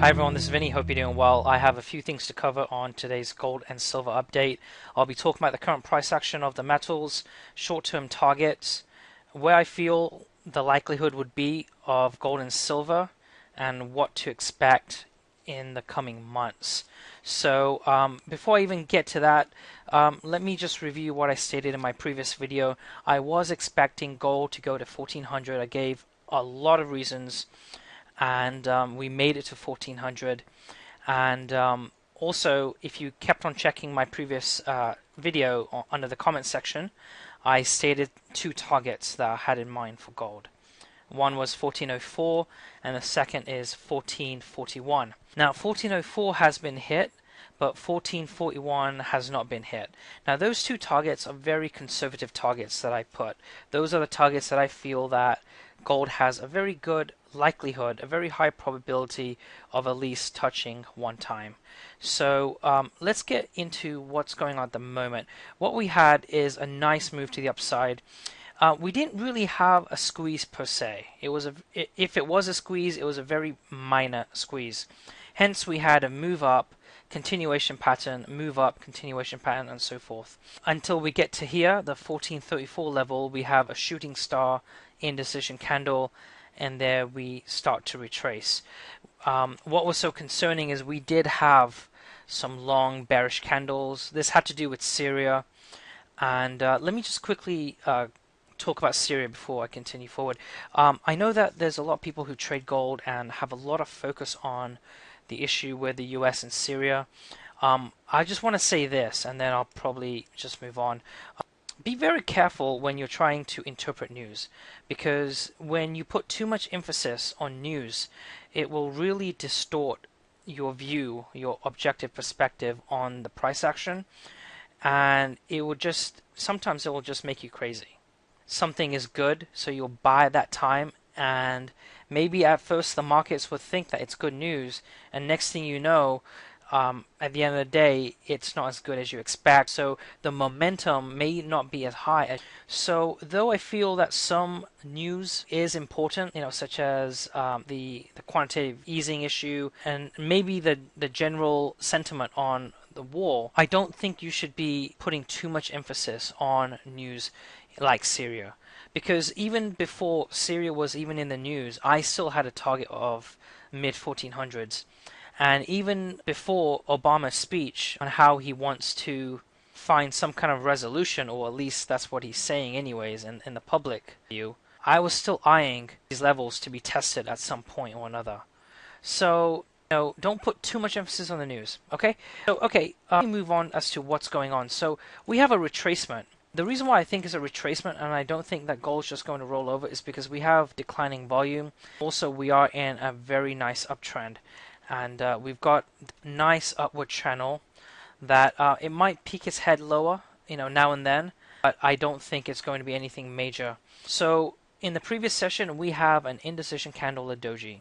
Hi everyone, this is Vinny. Hope you're doing well. I have a few things to cover on today's gold and silver update. I'll be talking about the current price action of the metals, short-term targets, where I feel the likelihood would be of gold and silver, and what to expect in the coming months. So before I even get to that, let me just review what I stated in my previous video. I was expecting gold to go to 1400. I gave a lot of reasons, and we made it to 1400. And also, if you kept on checking my previous video under the comment section, I stated two targets that I had in mind for gold. One was 1404 and the second is 1441. Now 1404 has been hit, but 1441 has not been hit. Now those two targets are very conservative targets that I put. Those are the targets that I feel that gold has a very good likelihood, a very high probability of at least touching one time. So let's get into what's going on at the moment. What we had is a nice move to the upside. We didn't really have a squeeze per se. If it was a squeeze, it was a very minor squeeze. Hence we had a move up, continuation pattern, move up, continuation pattern, and so forth. Until we get to here, the 1434 level, we have a shooting star indecision candle, and there we start to retrace. What was so concerning is we did have some long bearish candles. This had to do with Syria, and let me just quickly talk about Syria before I continue forward. I know that there's a lot of people who trade gold and have a lot of focus on the issue with the US and Syria. I just want to say this, and then I'll probably just move on. Be very careful when you're trying to interpret news, because when you put too much emphasis on news, it will really distort your view, your objective perspective on the price action, and sometimes it will just make you crazy. Something is good, so you'll buy at that time, and maybe at first the markets would think that it's good news, and next thing you know, at the end of the day, it's not as good as you expect. So the momentum may not be as high. So though I feel that some news is important, such as the quantitative easing issue and maybe the general sentiment on the war, I don't think you should be putting too much emphasis on news like Syria. Because even before Syria was even in the news, I still had a target of mid 1400s. And even before Obama's speech on how he wants to find some kind of resolution, or at least that's what he's saying anyways in the public view, I was still eyeing these levels to be tested at some point or another. So, don't put too much emphasis on the news, okay? So, let me move on as to what's going on. So, we have a retracement. The reason why I think it's a retracement and I don't think that gold's just going to roll over is because we have declining volume. Also, we are in a very nice uptrend. And we've got a nice upward channel that it might peek its head lower, now and then, but I don't think it's going to be anything major. So in the previous session, we have an indecision candle, a doji,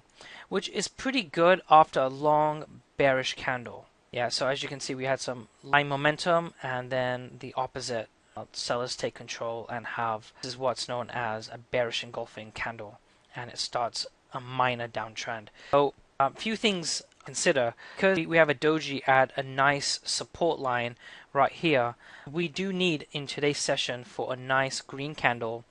which is pretty good after a long bearish candle. Yeah, so as you can see, we had some line momentum, and then the opposite. Sellers take control and this is what's known as a bearish engulfing candle, and it starts a minor downtrend. So a few things to consider, because we have a doji at a nice support line right here. We do need in today's session for a nice green candle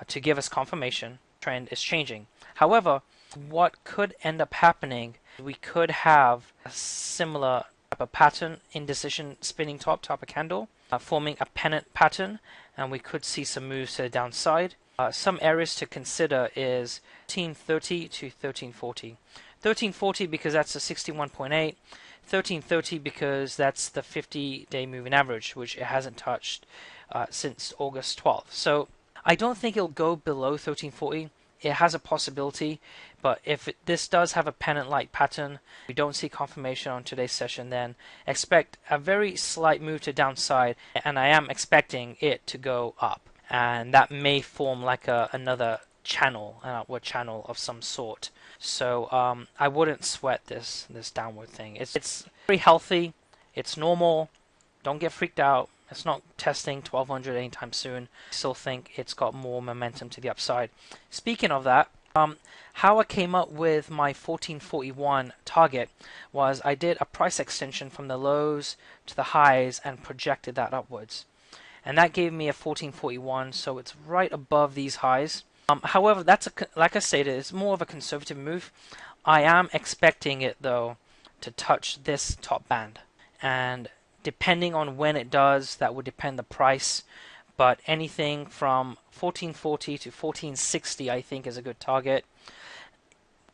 to give us confirmation trend is changing. However, what could end up happening, we could have a similar type of pattern, indecision spinning top type of candle, forming a pennant pattern, and we could see some moves to the downside. Some areas to consider is 1330 to 1340. 1340 because that's a 61.8, 1330 because that's the 50-day moving average, which it hasn't touched since August 12th. So I don't think it'll go below 1340. It has a possibility, but if this does have a pennant-like pattern, we don't see confirmation on today's session, then expect a very slight move to downside, and I am expecting it to go up, and that may form like another channel, an upward channel of some sort. So I wouldn't sweat this downward thing. It's very healthy. It's normal. Don't get freaked out. It's not testing 1200 anytime soon. I still think it's got more momentum to the upside. Speaking of that, How I came up with my 1441 target was I did a price extension from the lows to the highs and projected that upwards. And that gave me a 1441, so it's right above these highs. However, like I stated, it's more of a conservative move. I am expecting it though to touch this top band, and depending on when it does, that would depend the price. But anything from 1440 to 1460, I think, is a good target.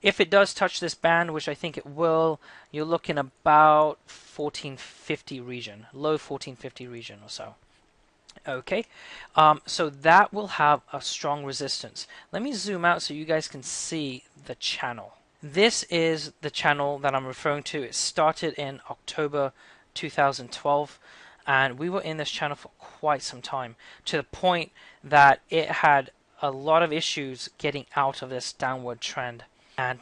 If it does touch this band, which I think it will, you're looking about 1450 region, low 1450 region or so. Okay, so that will have a strong resistance. Let me zoom out so you guys can see the channel. This is the channel that I'm referring to. It started in October 2012, and we were in this channel for quite some time, to the point that it had a lot of issues getting out of this downward trend, and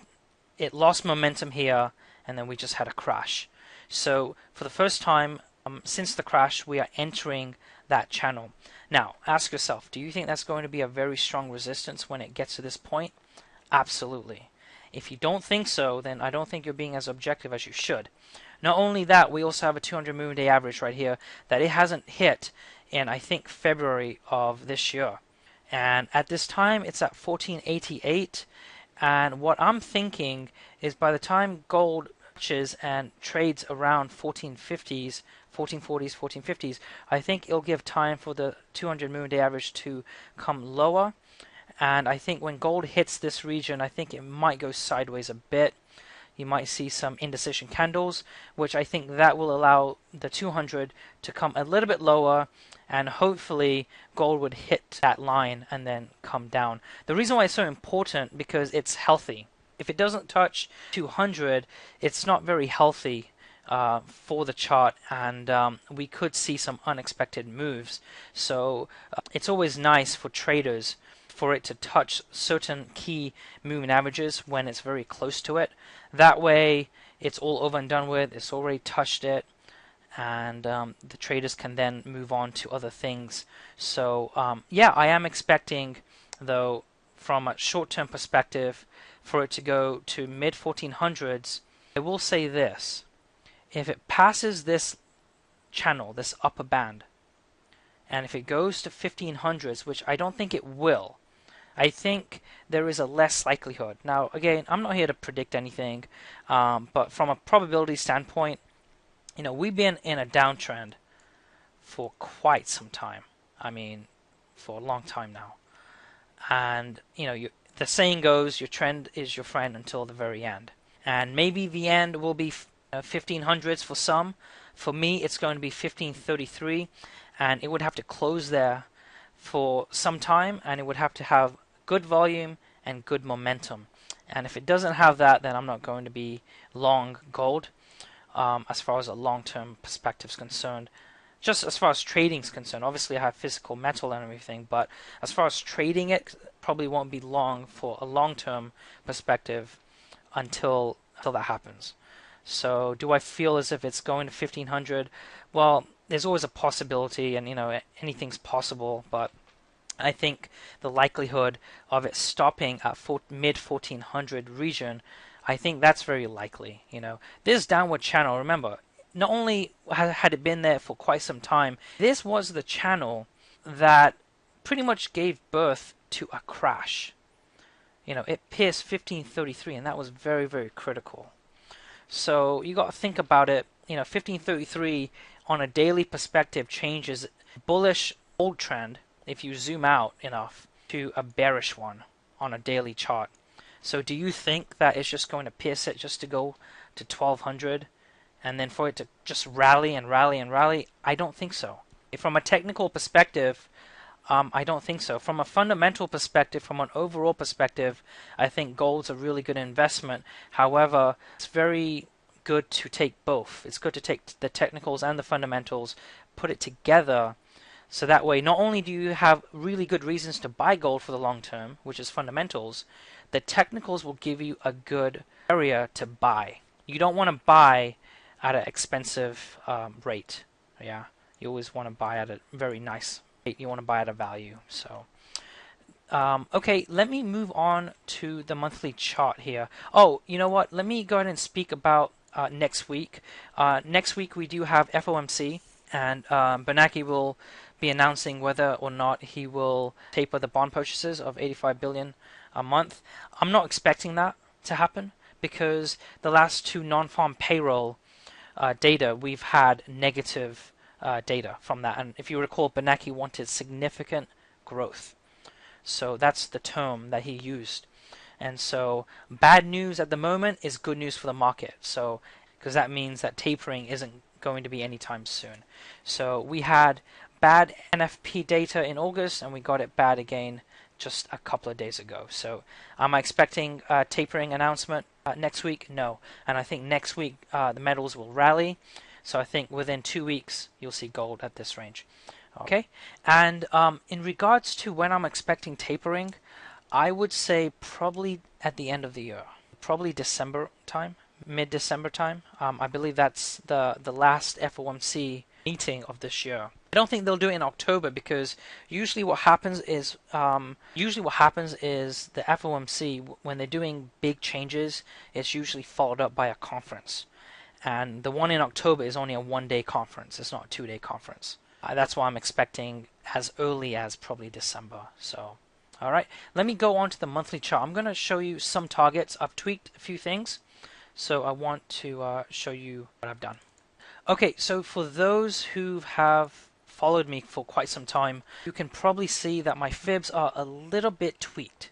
it lost momentum here, and then we just had a crash. So for the first time since the crash, we are entering that channel. Now, ask yourself, do you think that's going to be a very strong resistance when it gets to this point? Absolutely. If you don't think so, then I don't think you're being as objective as you should. Not only that, we also have a 200 moving day average right here that it hasn't hit in, I think, February of this year. And at this time, it's at 1488. And what I'm thinking is by the time gold touches and trades around 1450s, 1440s, 1450s, I think it'll give time for the 200 moving day average to come lower. And I think when gold hits this region, I think it might go sideways a bit. You might see some indecision candles, which I think that will allow the 200 to come a little bit lower, and hopefully gold would hit that line and then come down. The reason why it's so important, because it's healthy. If it doesn't touch 200, it's not very healthy for the chart, and we could see some unexpected moves. So it's always nice for traders for it to touch certain key moving averages when it's very close to it. That way it's all over and done with, it's already touched it, and the traders can then move on to other things. So yeah, I am expecting, though, from a short-term perspective, for it to go to mid 1400s. I will say this: if it passes this channel, this upper band, and if it goes to 1500s, which I don't think it will, I think there is a less likelihood. Now, again, I'm not here to predict anything, but from a probability standpoint, you know, we've been in a downtrend for quite some time. I mean, for a long time now. And, you know, the saying goes, your trend is your friend until the very end. And maybe the end will be 1500s for some. For me, it's going to be 1533, and it would have to close there for some time, and it would have to have good volume and good momentum. And if it doesn't have that, then I'm not going to be long gold as far as a long-term perspective is concerned. Just as far as trading is concerned, obviously I have physical metal and everything, but as far as trading it, probably won't be long for a long-term perspective until that happens. So do I feel as if it's going to 1500? Well, there's always a possibility, and you know, anything's possible, but I think the likelihood of it stopping at mid 1400 region, I think that's very likely. You know, this downward channel, remember, not only had it been there for quite some time, this was the channel that pretty much gave birth to a crash. You know, it pierced 1533, and that was very, very critical. So you got to think about it. You know, 1533 on a daily perspective changes bullish old trend, if you zoom out enough, to a bearish one on a daily chart. So do you think that it's just going to pierce it just to go to 1200 and then for it to just rally and rally and rally? I don't think so. From a technical perspective, I don't think so. From a fundamental perspective, from an overall perspective, I think gold's a really good investment. However, it's very good to take both. It's good to take the technicals and the fundamentals, put it together, so that way not only do you have really good reasons to buy gold for the long term, which is fundamentals, the technicals will give you a good area to buy. You don't want to buy at an expensive rate. Yeah, you always want to buy at a very nice rate. You want to buy at a value. So Okay, let me move on to the monthly chart here. Oh, you know what? Let me go ahead and speak about next week. Next week we do have FOMC, and Bernanke will be announcing whether or not he will taper the bond purchases of 85 billion a month. I'm not expecting that to happen because the last two non-farm payroll data we've had negative data from that, and if you recall, Bernanke wanted significant growth. So that's the term that he used. And so bad news at the moment is good news for the market. So because that means that tapering isn't going to be anytime soon. So we had bad NFP data in August and we got it bad again just a couple of days ago. So am I expecting a tapering announcement next week? No. And I think next week the metals will rally. So I think within 2 weeks you'll see gold at this range. Okay, and in regards to when I'm expecting tapering, I would say probably at the end of the year, probably December time, mid-December time. I believe that's the last FOMC meeting of this year. I don't think they'll do it in October because usually what happens is the FOMC, when they're doing big changes, it's usually followed up by a conference, and the one in October is only a 1-day conference. It's not a 2-day conference. That's why I'm expecting as early as probably December. So, all right, let me go on to the monthly chart. I'm going to show you some targets. I've tweaked a few things, so I want to show you what I've done. Okay, so for those who have followed me for quite some time, you can probably see that my fibs are a little bit tweaked.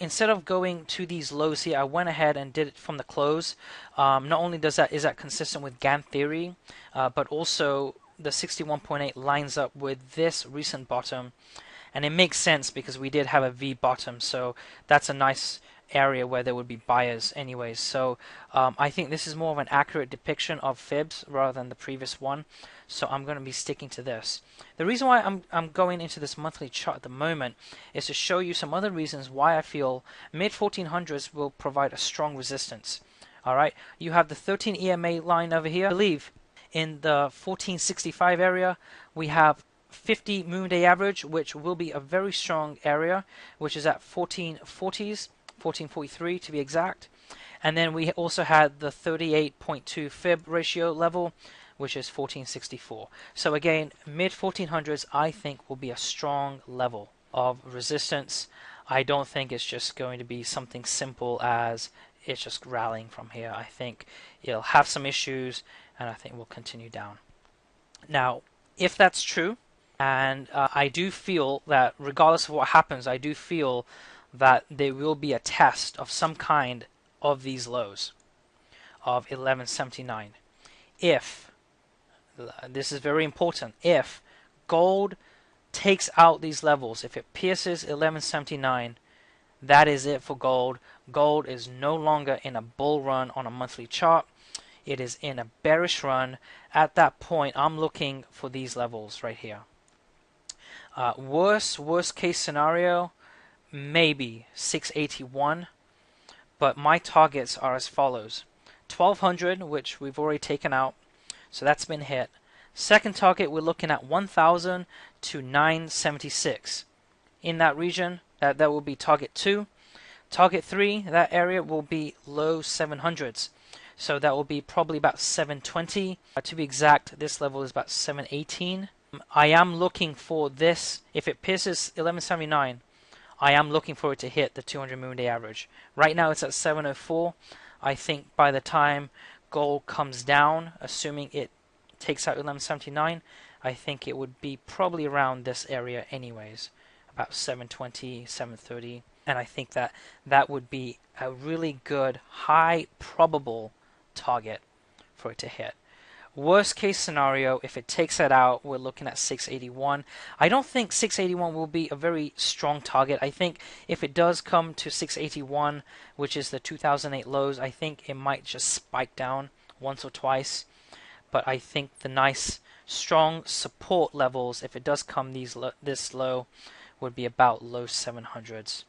Instead of going to these lows here, I went ahead and did it from the close. Not only is that consistent with Gantt theory, but also the 61.8 lines up with this recent bottom, and it makes sense because we did have a V bottom, so that's a nice area where there would be buyers anyways. So I think this is more of an accurate depiction of fibs rather than the previous one, so I'm going to be sticking to this. The reason why I'm going into this monthly chart at the moment is to show you some other reasons why I feel mid 1400s will provide a strong resistance. Alright, you have the 13 EMA line over here. I believe in the 1465 area, we have 50 moon day average, which will be a very strong area, which is at 1440s, 1443 to be exact. And then we also had the 38.2 fib ratio level, which is 1464. So again, mid 1400s I think will be a strong level of resistance. I don't think it's just going to be something simple as it's just rallying from here. I think it'll have some issues, and I think we'll continue down. Now, if that's true, and I do feel that regardless of what happens, I do feel that there will be a test of some kind of these lows of 1179. If, this is very important, if gold takes out these levels, if it pierces 1179, that is it for gold. Gold is no longer in a bull run on a monthly chart. It is in a bearish run. At that point, I'm looking for these levels right here. Worst case scenario, maybe 681, but my targets are as follows: 1200, which we've already taken out, so that's been hit. Second target, we're looking at 1000 to 976. In that region, that will be target 2. Target 3, that area will be low 700s. So that will be probably about 720. To be exact, this level is about 718. I am looking for this. If it pierces 1179, I am looking for it to hit the 200 moon day average. Right now it's at 704. I think by the time gold comes down, assuming it takes out 1179, I think it would be probably around this area anyways, about 720, 730. And I think that that would be a really good, high probable target for it to hit. Worst case scenario, if it takes that out, we're looking at 681. I don't think 681 will be a very strong target. I think if it does come to 681, which is the 2008 lows, I think it might just spike down once or twice. But I think the nice strong support levels, if it does come this low, would be about low 700s.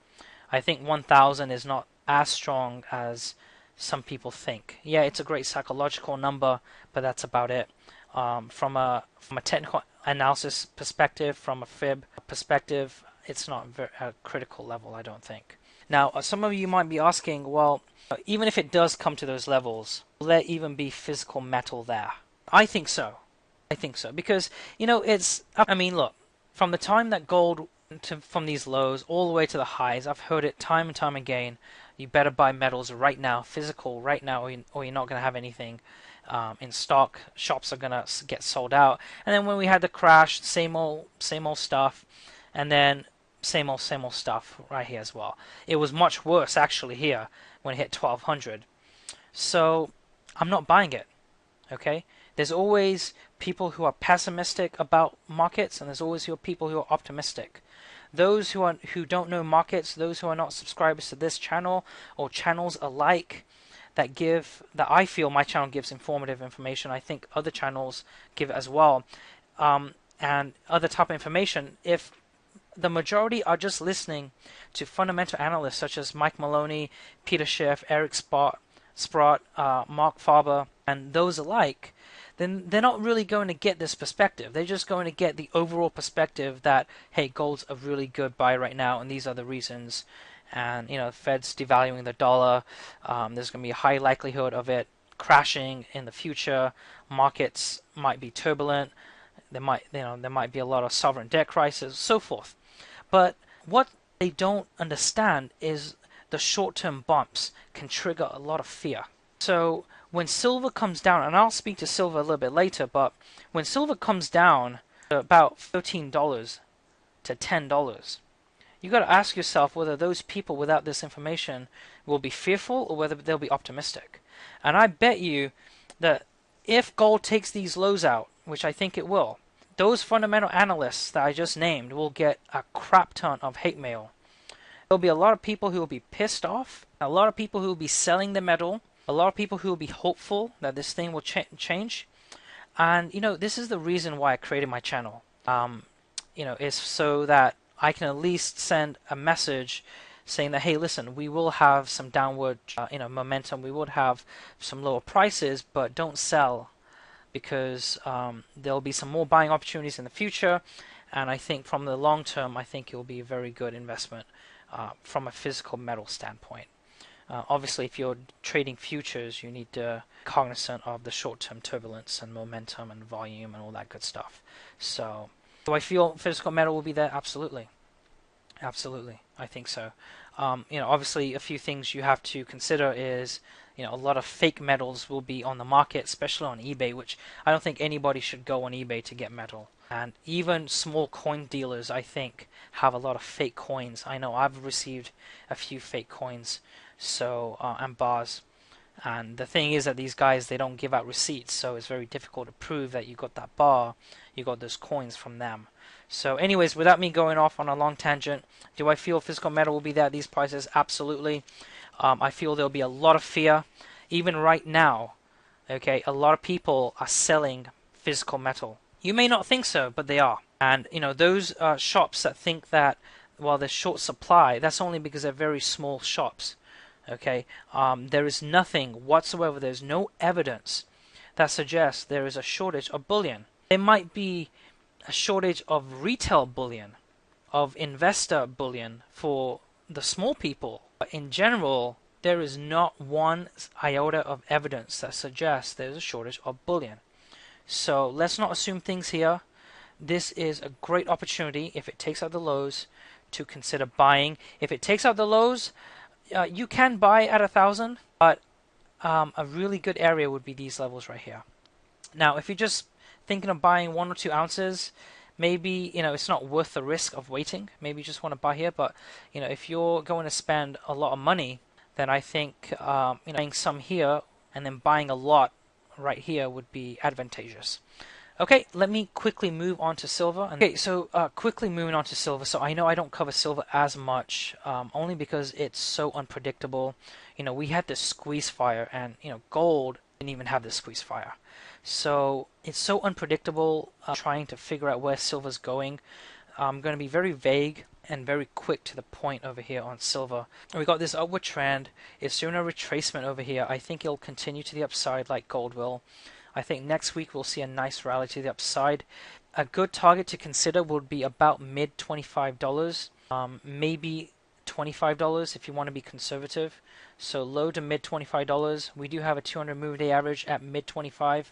I think 1000 is not as strong as some people think. Yeah, it's a great psychological number, but that's about it. From a technical analysis perspective, from a fib perspective, it's not a critical level, I don't think. Now, some of you might be asking, well, even if it does come to those levels, will there even be physical metal there? I think so. I think so because it's. I mean, look, from the time that gold from these lows all the way to the highs, I've heard it time and time again. You better buy metals right now, physical right now, or you're not going to have anything in stock. Shops are going to get sold out. And then when we had the crash, same old stuff, and then same old stuff right here as well. It was much worse actually here when it hit 1200. So I'm not buying it. Okay, there's always people who are pessimistic about markets, and there's always people who are optimistic. Those who don't know markets, those who are not subscribers to this channel or channels alike that I feel my channel gives informative information. I think other channels give it as well, and other type of information. If the majority are just listening to fundamental analysts such as Mike Maloney, Peter Schiff, Eric Sprott, Marc Faber, and those alike, then they're not really going to get this perspective. They're just going to get the overall perspective that, hey, gold's a really good buy right now, and these are the reasons. And, Fed's devaluing the dollar. There's going to be a high likelihood of it crashing in the future. Markets might be turbulent. There might be a lot of sovereign debt crisis, so forth. But what they don't understand is the short-term bumps can trigger a lot of fear. So when silver comes down, and I'll speak to silver a little bit later, but when silver comes down to about $13 to $10, you got to ask yourself whether those people without this information will be fearful or whether they'll be optimistic. And I bet you that if gold takes these lows out, which I think it will, those fundamental analysts that I just named will get a crap ton of hate mail. There'll be a lot of people who will be pissed off, a lot of people who will be selling the metal, a lot of people who will be hopeful that this thing will change. And, this is the reason why I created my channel. Is so that I can at least send a message saying that, hey, listen, we will have some downward, momentum. We would have some lower prices, but don't sell because there'll be some more buying opportunities in the future. And I think from the long term, I think it will be a very good investment from a physical metal standpoint. Obviously, if you're trading futures, you need to be cognizant of the short-term turbulence and momentum and volume and all that good stuff. So, do I feel physical metal will be there? Absolutely. Absolutely. I think so. Obviously, a few things you have to consider is, a lot of fake metals will be on the market, especially on eBay, which I don't think anybody should go on eBay to get metal. And even small coin dealers, I think, have a lot of fake coins. I know I've received a few fake coins, and bars. And the thing is that these guys, they don't give out receipts, so it's very difficult to prove that you got that bar, you got those coins from them. So anyways, without me going off on a long tangent, do I feel physical metal will be there at these prices? Absolutely. I feel there'll be a lot of fear. Even right now, okay, a lot of people are selling physical metal. You may not think so, but they are. And, those shops that think that, well, there's short supply, that's only because they're very small shops. Okay, there is nothing whatsoever, there's no evidence that suggests there is a shortage of bullion. There might be a shortage of retail bullion, of investor bullion for the small people. But in general, there is not one iota of evidence that suggests there's a shortage of bullion. So let's not assume things here. This is a great opportunity, if it takes out the lows, to consider buying. If it takes out the lows, you can buy at 1,000, but a really good area would be these levels right here. Now, if you're just thinking of buying 1 or 2 ounces, maybe it's not worth the risk of waiting. Maybe you just want to buy here. But if you're going to spend a lot of money, then I think buying some here and then buying a lot right here would be advantageous. Okay, let me quickly move on to silver. Okay, so quickly moving on to silver. So I know I don't cover silver as much, only because it's so unpredictable. We had this squeeze fire, and gold didn't even have this squeeze fire. So it's so unpredictable. Trying to figure out where silver's going. I'm going to be very vague and very quick to the point over here on silver. We got this upward trend. It's doing a retracement over here. I think it'll continue to the upside like gold will. I think next week we'll see a nice rally to the upside. A good target to consider would be about mid $25, maybe $25 if you want to be conservative. So low to mid $25. We do have a 200 moving day average at mid $25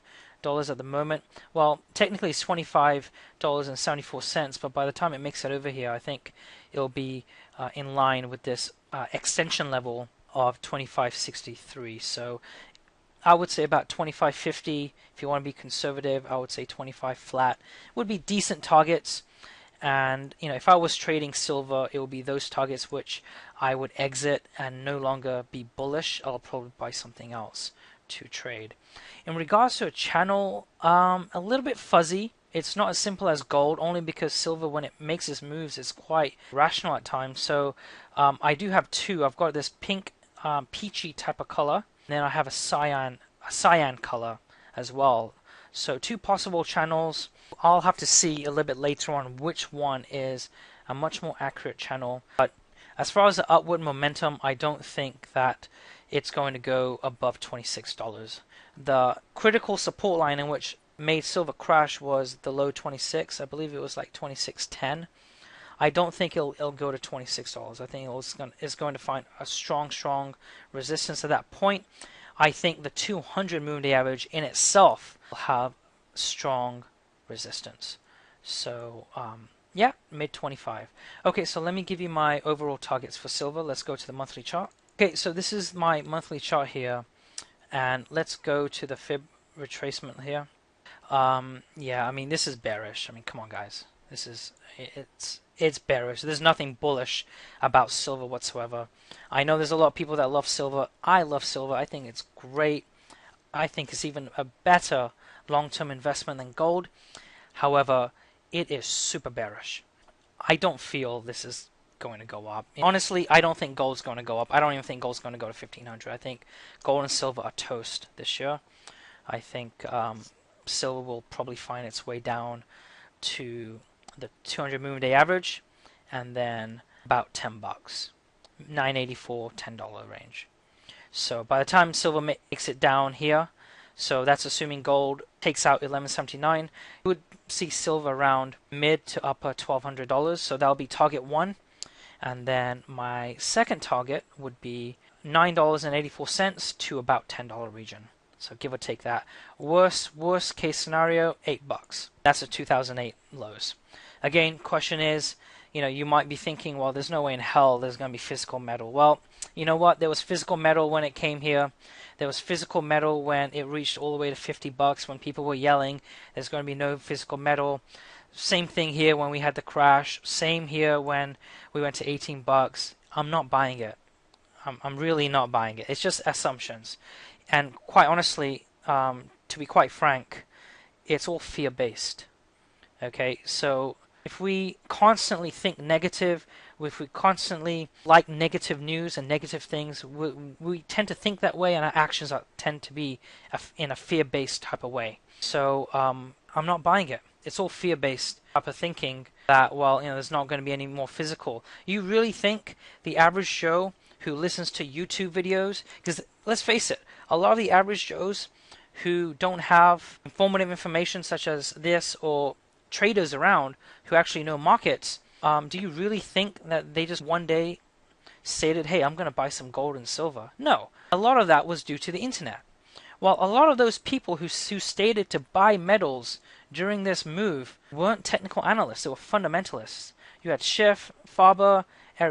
at the moment. Well, technically it's $25.74, but by the time it makes it over here, I think it'll be in line with this extension level of 25.63. So I would say about 25.50 if you want to be conservative. I would say 25 flat would be decent targets. And if I was trading silver, it would be those targets which I would exit and no longer be bullish. I'll probably buy something else to trade. In regards to a channel, a little bit fuzzy. It's not as simple as gold, only because silver, when it makes its moves, is quite rational at times. So I do have two. I've got this pink, peachy type of color. Then I have a cyan color as well. So two possible channels. I'll have to see a little bit later on which one is a much more accurate channel. But as far as the upward momentum, I don't think that it's going to go above $26. The critical support line in which made silver crash was the low 26. I believe it was like 26.10. I don't think it'll go to $26. I think it's going to find a strong resistance at that point. I think the 200 moving day average in itself will have strong resistance. So yeah, mid 25. Okay, so let me give you my overall targets for silver. Let's go to the monthly chart. Okay, so this is my monthly chart here, and let's go to the fib retracement here. Yeah, I mean, this is bearish. I mean, come on, guys. It's bearish. There's nothing bullish about silver whatsoever. I know there's a lot of people that love silver. I love silver. I think it's great. I think it's even a better long-term investment than gold. However, it is super bearish. I don't feel this is going to go up. Honestly, I don't think gold's going to go up. I don't even think gold's going to go to 1500. I think gold and silver are toast this year. I think silver will probably find its way down to the 200 moving day average, and then about $10, $9.84, $10 range. So by the time silver makes it down here, so that's assuming gold takes out 1179, you would see silver around mid to upper $1,200. So that'll be target one, and then my second target would be $9.84 to about $10 region. So give or take that. Worst case scenario, $8. That's the 2008 lows. Again, question is, you might be thinking, well, there's no way in hell there's going to be physical metal. Well, you know what? There was physical metal when it came here. There was physical metal when it reached all the way to $50 when people were yelling there's going to be no physical metal. Same thing here when we had the crash. Same here when we went to $18. I'm not buying it. I'm really not buying it. It's just assumptions. And quite honestly, to be quite frank, it's all fear-based. Okay, so if we constantly think negative, if we constantly like negative news and negative things, we tend to think that way, and our actions tend to be in a fear-based type of way. So I'm not buying it. It's all fear-based type of thinking that, well, there's not going to be any more physical. You really think the average Joe who listens to YouTube videos, because let's face it, a lot of the average Joes who don't have informative information such as this, or traders around who actually know markets, do you really think that they just one day stated, hey, I'm going to buy some gold and silver? No. A lot of that was due to the internet. Well, a lot of those people who stated to buy metals during this move weren't technical analysts. They were fundamentalists. You had Schiff, Faber,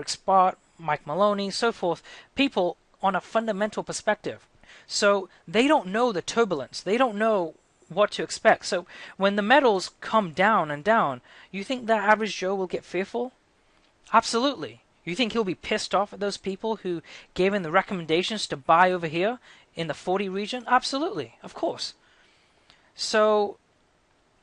Sprott, Mike Maloney, so forth, people on a fundamental perspective. So they don't know the turbulence. They don't know what to expect. So when the metals come down and down, you think that average Joe will get fearful? Absolutely. You think he'll be pissed off at those people who gave him the recommendations to buy over here in the 40 region? Absolutely. Of course. So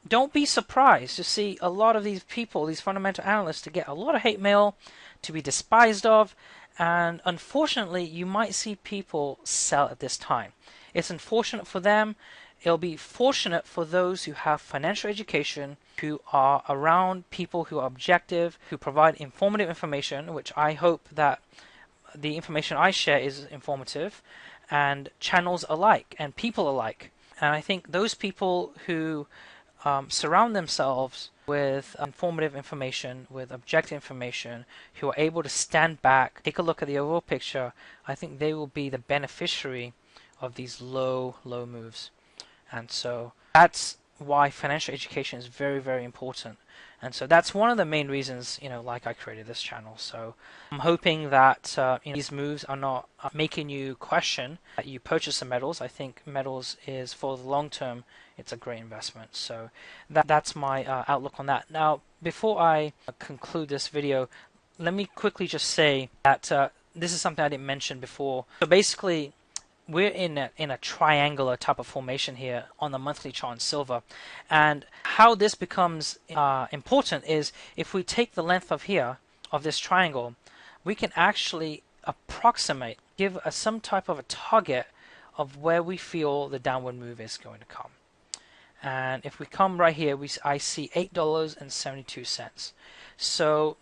don't be surprised to see a lot of these people, these fundamental analysts, to get a lot of hate mail, to be despised of, and unfortunately you might see people sell at this time. It's unfortunate for them. It'll be fortunate for those who have financial education, who are around people who are objective, who provide informative information, which I hope that the information I share is informative, and channels alike and people alike. And I think those people who surround themselves with informative information, with objective information, who are able to stand back, take a look at the overall picture, I think they will be the beneficiary of these low moves. And so that's why financial education is very, very important. And so that's one of the main reasons, like I created this channel. So I'm hoping that these moves are not making you question that you purchase the metals. I think metals is, for the long term, it's a great investment. So that's my outlook on that. Now, before I conclude this video, let me quickly just say that this is something I didn't mention before. So basically, we're in a triangular type of formation here on the monthly chart in silver, and how this becomes important is if we take the length of this triangle, we can actually approximate, give some type of a target of where we feel the downward move is going to come. And if we come right here, I see $8.72. So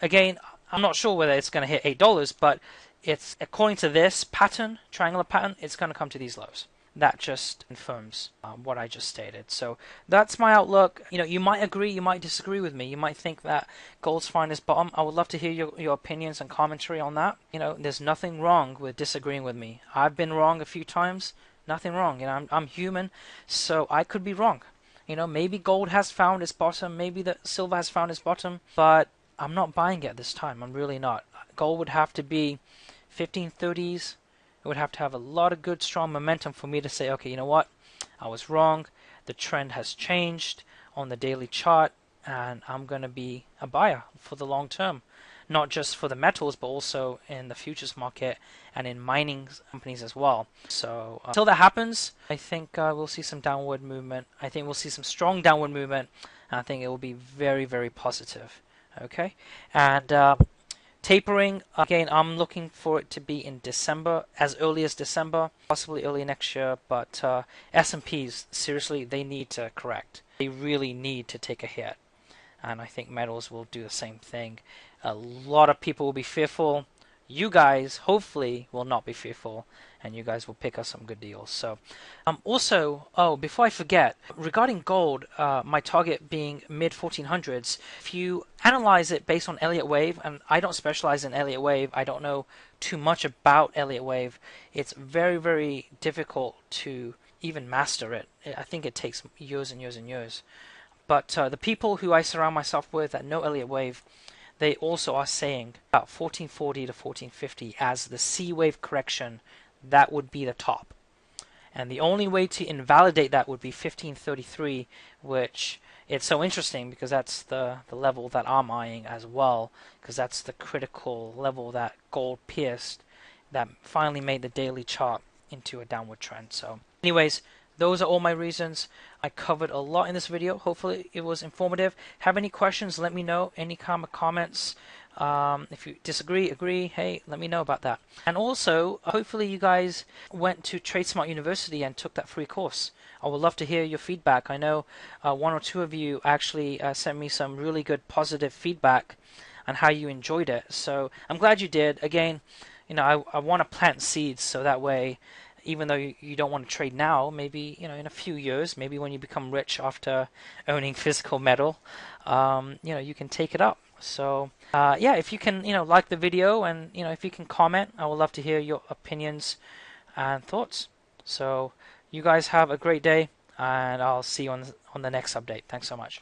again, I'm not sure whether it's going to hit $8, but it's, according to this pattern, triangular pattern, it's going to come to these lows. That just confirms what I just stated. So that's my outlook. You might agree, you might disagree with me. You might think that gold's fine as bottom. I would love to hear your opinions and commentary on that. There's nothing wrong with disagreeing with me. I've been wrong a few times. Nothing wrong. I'm human, so I could be wrong. Maybe gold has found its bottom. Maybe the silver has found its bottom. But I'm not buying it this time. I'm really not. Gold would have to be 1530s. It would have to have a lot of good, strong momentum for me to say, okay, you know what? I was wrong. The trend has changed on the daily chart, and I'm going to be a buyer for the long term. Not just for the metals, but also in the futures market and in mining companies as well. So until that happens, I think we'll see some downward movement. I think we'll see some strong downward movement, and I think it will be very, very positive. Okay, and tapering, again, I'm looking for it to be in December, as early as December, possibly early next year. But S&Ps, seriously, they need to correct. They really need to take a hit. And I think metals will do the same thing. A lot of people will be fearful. You guys, hopefully, will not be fearful, and you guys will pick up some good deals. So, also, before I forget, regarding gold, my target being mid 1400s. If you analyze it based on Elliott Wave, and I don't specialize in Elliott Wave, I don't know too much about Elliott Wave. It's very, very difficult to even master it. I think it takes years and years and years. But the people who I surround myself with that know Elliott Wave, they also are saying about 1440 to 1450 as the C wave correction. That would be the top. And the only way to invalidate that would be 1533, which it's so interesting because that's the level that I'm eyeing as well, because that's the critical level that gold pierced that finally made the daily chart into a downward trend. So anyways, those are all my reasons. I covered a lot in this video. Hopefully it was informative. Have any questions, let me know. Any kind of comments. If you disagree, agree, hey, let me know about that. And also, hopefully you guys went to TradeSmart University and took that free course. I would love to hear your feedback. I know one or two of you actually sent me some really good positive feedback on how you enjoyed it. So I'm glad you did. Again, I want to plant seeds so that way, even though you don't want to trade now, maybe in a few years, maybe when you become rich after owning physical metal, you can take it up. So yeah, if you can like the video, and if you can comment, I would love to hear your opinions and thoughts. So you guys have a great day, and I'll see you on the next update. Thanks so much.